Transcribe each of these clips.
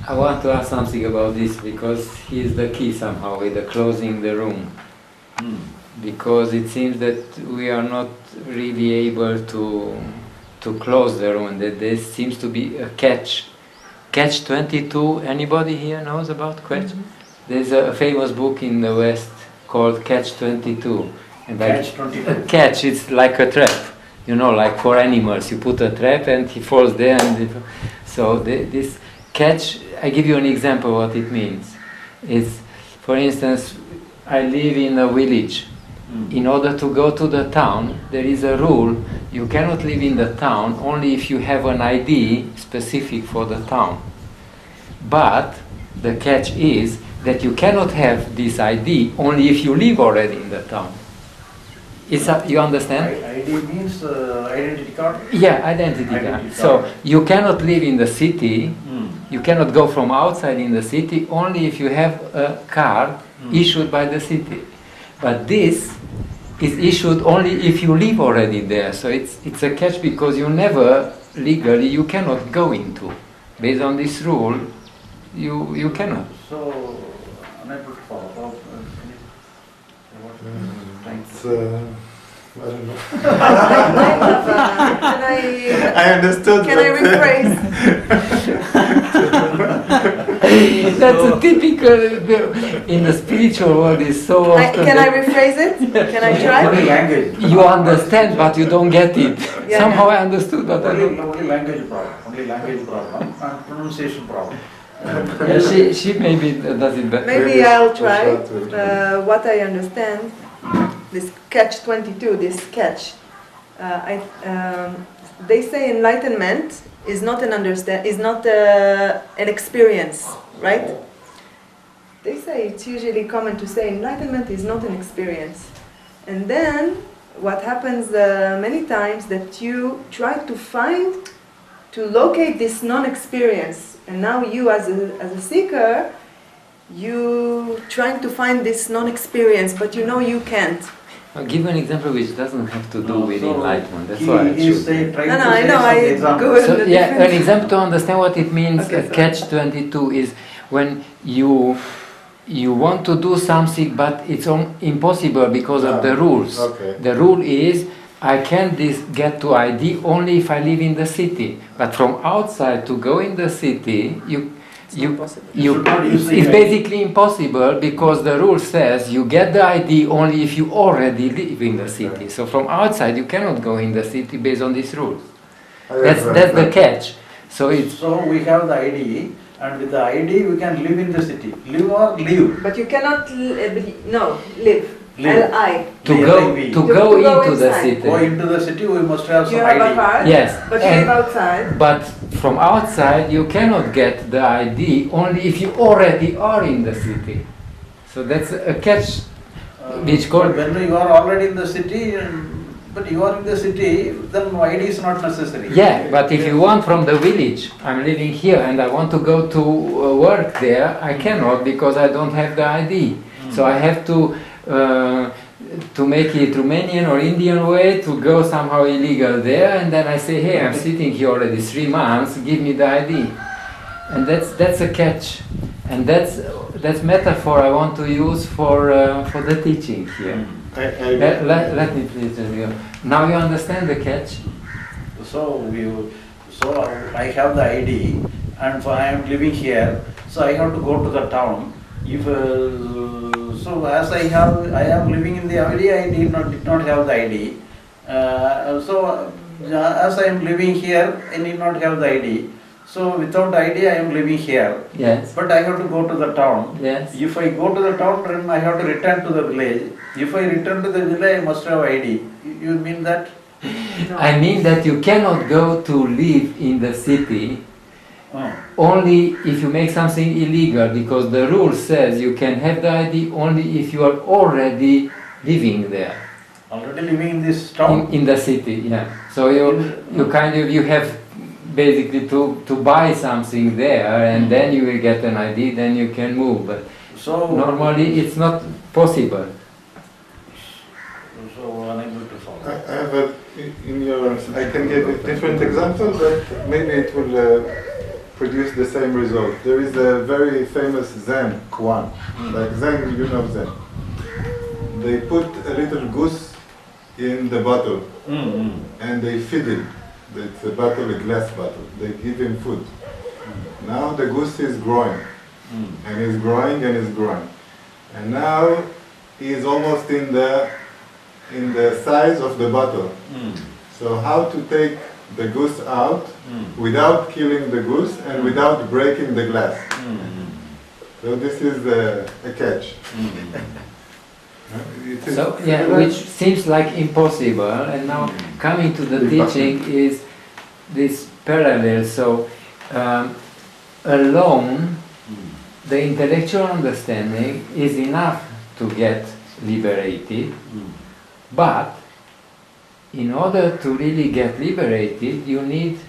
I want to ask something about this because he is the key somehow with the closing the room. Because it seems that we are not really able to close the room. That there seems to be a catch. Catch 22. Anybody here knows about catch? There's a famous book in the West called Catch 22. And Catch 22. A catch is like a trap. You know, like for animals, you put a trap and he falls there. So this catch, I give you an example what it means. It's, for instance, I live in a village. In order to go to the town, there is a rule. You cannot live in the town only if you have an ID specific for the town. But the catch is that you cannot have this ID only if you live already in the town. You understand? ID means identity card? Yeah, identity card. So you cannot live in the city, you cannot go from outside in the city only if you have a card issued by the city. But this is issued only if you live already there. So it's a catch because you never legally, you cannot go into. Based on this rule, you cannot. So, unable to follow. I don't know. I understood. Can I rephrase? That's a typical, in the spiritual world is so often. Can I rephrase it? Can I try? Only language. You understand, but you don't get it. Yeah. Somehow I understood, but I don't. Only language problem. Only language problem and pronunciation problem. Yeah, she maybe does it better. Maybe I'll try. What I understand, this catch 22, this catch. They say enlightenment is not an experience, right? They say it's usually common to say enlightenment is not an experience. And then what happens many times that you try to locate this non-experience, and now you as a seeker, you trying to find this non-experience, but you know you can't. I'll give you an example which doesn't have to do with enlightenment. That's why I choose. I know. I go So, yeah, an example to understand what it means. Okay, catch 22 is when you want to do something, but it's impossible because of the rules. Okay. The rule is I can get to ID only if I live in the city. But from outside to go in the city, it's basically impossible because the rule says you get the ID only if you already live in the city. So from outside you cannot go in the city based on these rules. That's the catch. So we have the ID, and with the ID we can live in the city. Live or leave. But you cannot live. Live. L-I. To go into the city. Go into the city, we must have some You ID. have a card, yes. but you live outside. But from outside you cannot get the ID only if you already are in the city. So that's a catch which called... When you are already in the city, but you are in the city, then ID is not necessary. Yeah, but if you want from the village, I'm living here and I want to go to work there, I cannot because I don't have the ID. So I have to make it Romanian or Indian way to go somehow illegal there, and then I say, hey, I'm sitting here already 3 months, give me the ID. And that's a catch. And that's metaphor I want to use for the teaching here. Let me please tell you. Now you understand the catch? So I have the ID, and I am living here, so I have to go to the town. So as I am living in the area, I did not have the ID. So as I am living here, I need not have the ID. So without ID, I am living here. Yes. But I have to go to the town. Yes. If I go to the town, then I have to return to the village. If I return to the village, I must have ID. You mean that? No. I mean that you cannot go to live in the city only if you make something illegal, because the rule says you can have the ID only if you are already living there. Already living in this town? In the city, yeah. So you have basically to buy something there, and then you will get an ID, then you can move. But so normally it's not possible. So unable to follow. I have I can give a different example, but maybe it will produce the same result. There is a very famous Zen koan. Like Zen, you know Zen. They put a little goose in the bottle and they feed it. It's a bottle, a glass bottle. They give him food. Now the goose is growing and is growing and is growing. And now he is almost in the size of the bottle. So how to take the goose out without killing the goose and without breaking the glass? So this is a catch. So yeah, which seems like impossible, and now coming to the teaching is this parallel. So alone, the intellectual understanding is enough to get liberated, but in order to really get liberated, you need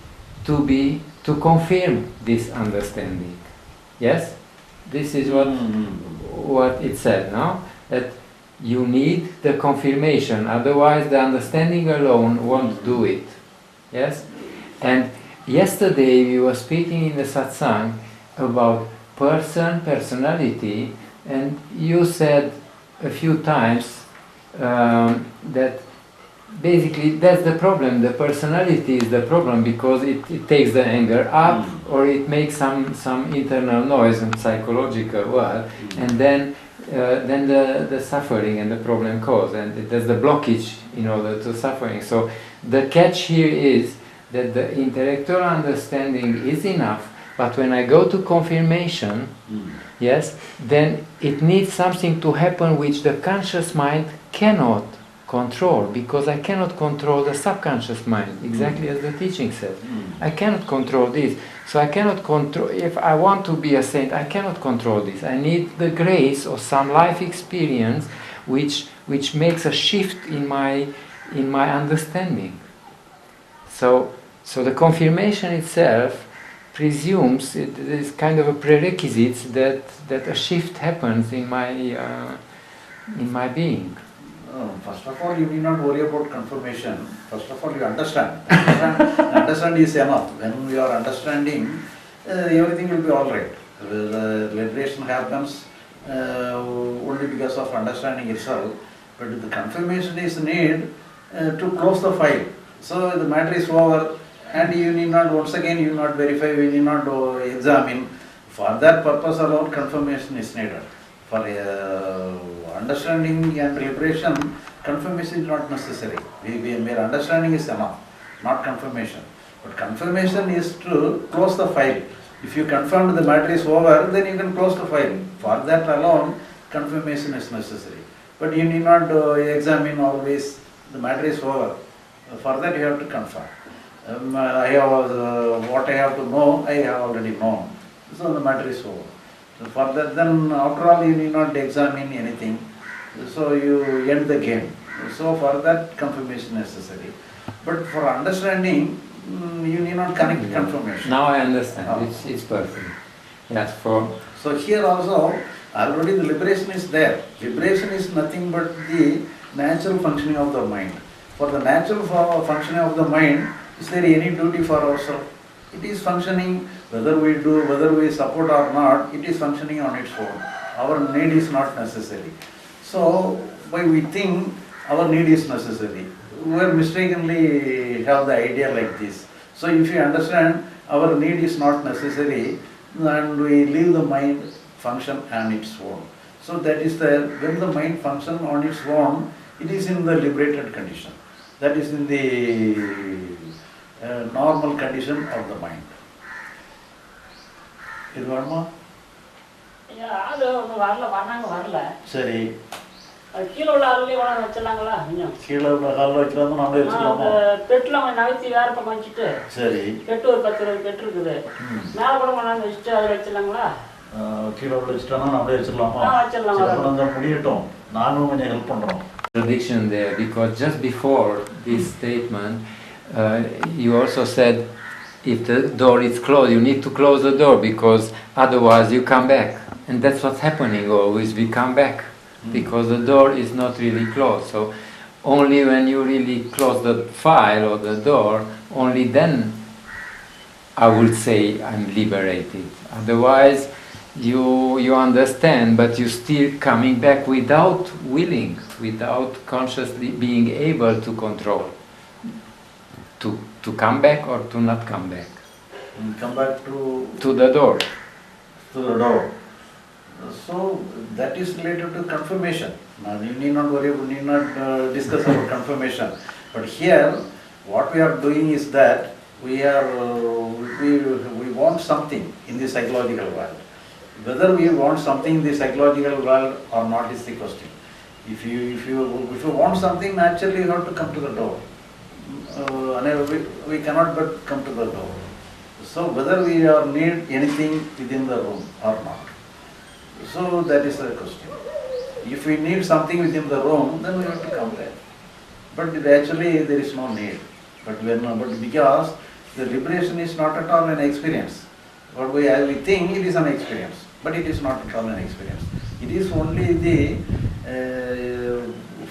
to confirm this understanding. Yes, this is what it said. No, that you need the confirmation. Otherwise, the understanding alone won't do it. Yes, and yesterday we were speaking in the satsang about personality, and you said a few times that basically that's the problem. The personality is the problem because it takes the anger up or it makes some internal noise in psychological world, and then the suffering and the problem cause, and there's the blockage in order to suffering. So the catch here is that the intellectual understanding is enough, but when I go to confirmation, yes, then it needs something to happen which the conscious mind cannot control, because I cannot control the subconscious mind, exactly as the teaching says. I cannot control this. So I cannot control, if I want to be a saint, I cannot control this. I need the grace of some life experience which makes a shift in my understanding. So the confirmation itself presumes it is kind of a prerequisite that a shift happens in my being. First of all, you need not worry about confirmation. First of all, you understand. Understand is enough. When you are understanding, everything will be all right. The liberation happens only because of understanding itself. But the confirmation is needed to close the file. So the matter is over, and you need not, once again, you need not verify, you need not examine. For that purpose alone, confirmation is needed. For understanding and liberation, confirmation is not necessary. Mere understanding is enough, not confirmation. But confirmation is to close the file. If you confirm the matter is over, then you can close the file. For that alone, confirmation is necessary. But you need not examine always, the matter is over. For that you have to confirm. What I have to know, I have already known. So the matter is over. So for that, then after all, you need not examine anything. So you end the game. So for that, confirmation is necessary. But for understanding, you need not connect confirmation. Now I understand. It's perfect. Yes, So here also, already the liberation is there. Liberation is nothing but the natural functioning of the mind. For the natural functioning of the mind, is there any duty for ourselves? It is functioning, whether we support or not, it is functioning on its own. Our need is not necessary. So, why we think our need is necessary? We mistakenly have the idea like this. So, if you understand our need is not necessary, then we leave the mind function on its own. So, that is when the mind functions on its own, it is in the liberated condition. That is in the normal condition of the mind. Is one more? சரி கீழே உள்ள ஆளுலயே வேணா வச்சிடலாங்களா? கீழே உள்ள ஹாலில் வச்சிடாம நம்மளே வச்சுக்கலாமா? பெட்டில் அவன் நகர்த்தி வேற பக்கம் வச்சுட்டு சரி பெட்டு ஒரு 10-20 பெட்டு இருக்குது, மேலே கூட கொண்டாந்து வச்சுட்டு அதில் வச்சிடலாங்களா? கீழே உள்ள வச்சுட்டோம்னா நம்மளே வச்சிடலாமா? வச்சிடலாம். முடியட்டும், நானும் கொஞ்சம் ஹெல்ப் பண்ணுறோம். Contradiction there, because just before this statement, you also said if the door is closed, you need to close the door because otherwise you come back. And that's what's happening always, we come back because the door is not really closed. So only when you really close the file or the door, only then I would say I'm liberated. Otherwise, you understand, but you're still coming back without willing, without consciously being able to control. To come back or to not come back. And come back to the door. To the door. So that is related to confirmation. Now you need not worry, we need not discuss about confirmation. But here, what we are doing is that we want something in the psychological world. Whether we want something in the psychological world or not is the question. If you want something, naturally you have to come to the door. We cannot but come to the door. So whether we need anything within the room or not. So that is the question. If we need something within the room, then we have to come there. But actually there is no need. But because the liberation is not at all an experience. What we think it is an experience, but it is not at all an experience. It is only the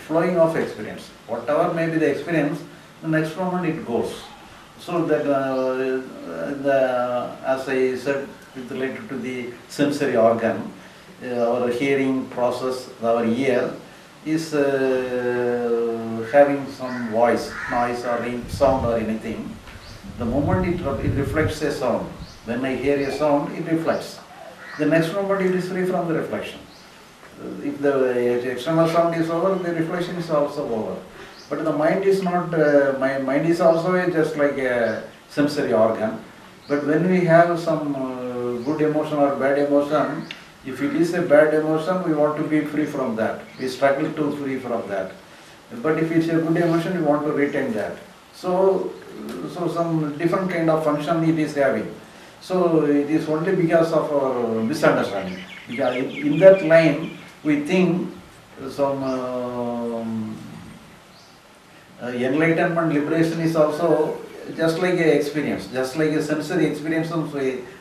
flowing of experience. Whatever may be the experience, the next moment it goes. So that as I said, it's related to the sensory organ, our hearing process, our ear is having some voice, noise or sound or anything. The moment it reflects a sound, when I hear a sound, it reflects. The next moment it is free from the reflection. If the external sound is over, the reflection is also over. But the mind is not, my mind is also just like a sensory organ. But when we have some good emotion or bad emotion, if it is a bad emotion, we want to be free from that. We struggle to free from that. But if it's a good emotion, we want to retain that. So some different kind of function it is having. So it is only because of our misunderstanding. Because in that line, we think some enlightenment, liberation is also just like a experience, just like a sensory experience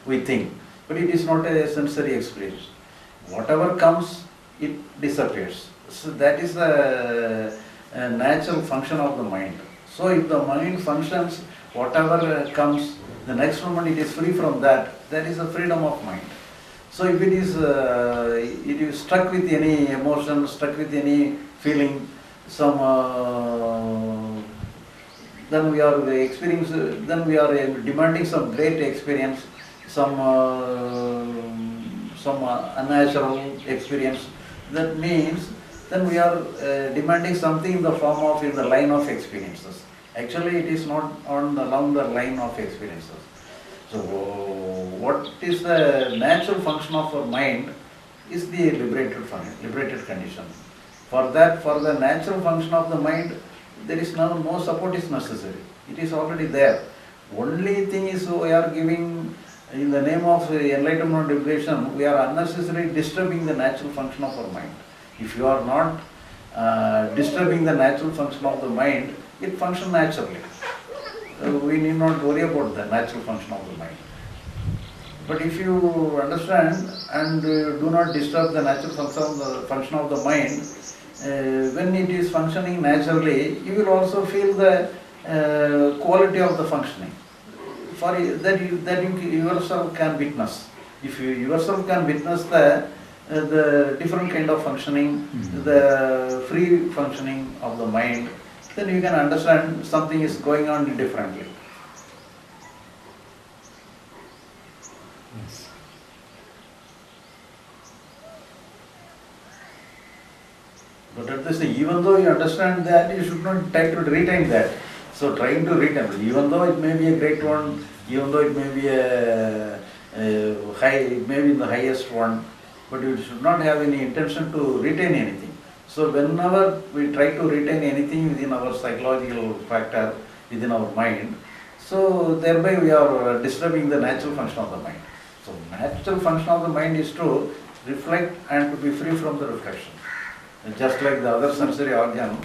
we think. But it is not a sensory experience. Whatever comes, it disappears. So that is the natural function of the mind. So if the mind functions, whatever comes, the next moment it is free from that, that is the freedom of mind. So if it is stuck with any emotion, stuck with any feeling, then we are experiencing, then we are demanding some great experience, some unnatural experience. That means then we are demanding something in the form of, in the line of experiences. Actually it is not along the line of experiences. So what is the natural function of our mind is the liberated condition. For that, for the natural function of the mind, there is no support is necessary. It is already there. Only thing is we are giving, in the name of enlightenment liberation, we are unnecessarily disturbing the natural function of our mind. If you are not disturbing the natural function of the mind, it functions naturally. We need not worry about the natural function of the mind. But if you understand and do not disturb the natural function of the mind, when it is functioning naturally, you will also feel the quality of the functioning. For that you yourself can witness. If you yourself can witness the different kind of functioning, the free functioning of the mind, then you can understand something is going on differently. Yes. But at the same, even though you understand that, you should not try to retain that. So trying to retain, even though it may be a great one, even though it may be a high, it may be the highest one, but you should not have any intention to retain anything. So whenever we try to retain anything within our psychological factor, within our mind, so thereby we are disturbing the natural function of the mind. So natural function of the mind is to reflect and to be free from the reflection. Just like the other sensory organ,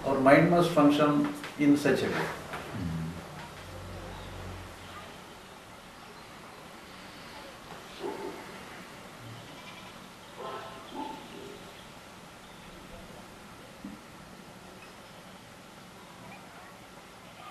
our mind must function in such a way.